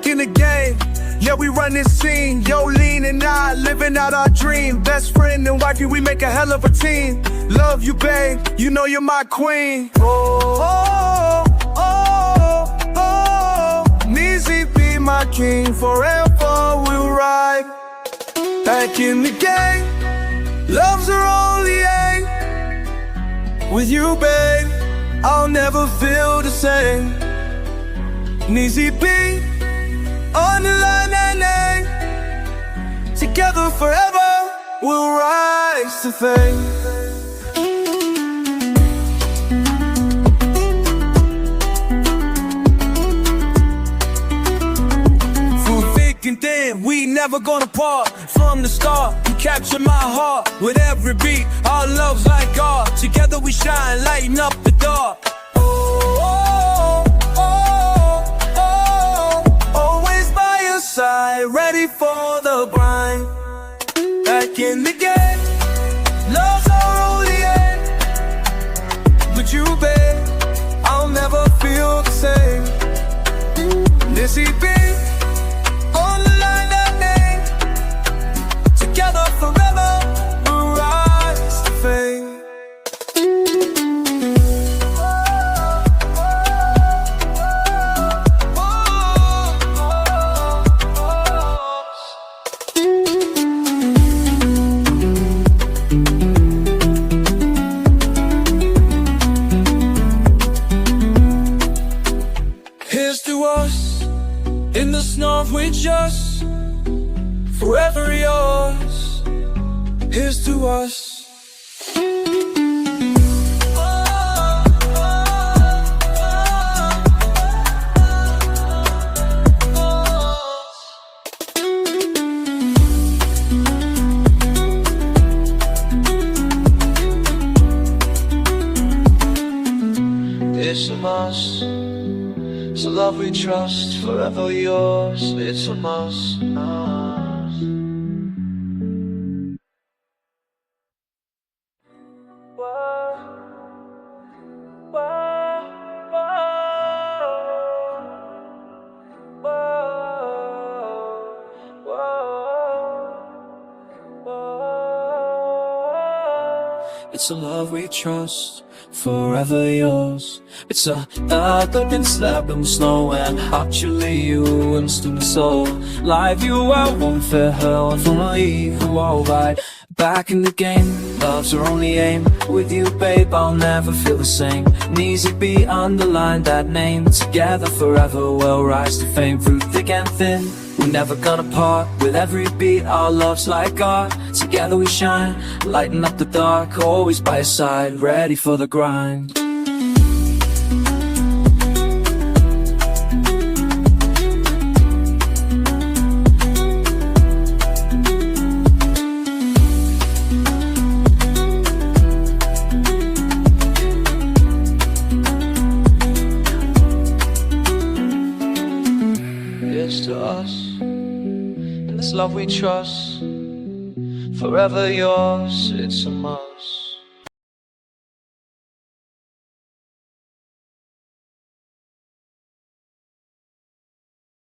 in the game. Yeah, we run this scene. Yo, Lean and I living out our dream. Best friend and wifey, we make a hell of a team. Love you, babe. You know you're my queen. Oh, oh, oh, oh. NEZY-B, my king. Forever we'll ride. Back in the game. Love's our only aim. With you, babe, I'll never feel the same. NEZY-B, underline that name. Together forever, we'll rise to fame. Through thick and thin, we never gonna part. From the start, you capture my heart. With every beat, our love's like art. Together we shine, lighting up the dark. Ready for the grind. Back in the game. Love's our only aim. With you, babe, I'll never feel the same. NEZY-B, on the line that name. Together forever, we'll rise to fame. Here's to us, in the snow with just forever yours. Here's to us. It's a must. It's a love we trust, forever yours. It's a must. It's a love we trust, forever yours. It's a that been slapped in the snow, and actually you instant the soul. Live you out, won't fear hell, and from my evil all right. Back in the game, love's our only aim. With you, babe, I'll never feel the same. NEZY-B, underline that name. Together forever, we'll rise to fame. Through thick and thin, we're never gonna part. With every beat, our love's like art. Together we shine, lighting up the dark. Always by your side, ready for the grind. Here's to us, in this love we trust, forever yours. It's a must.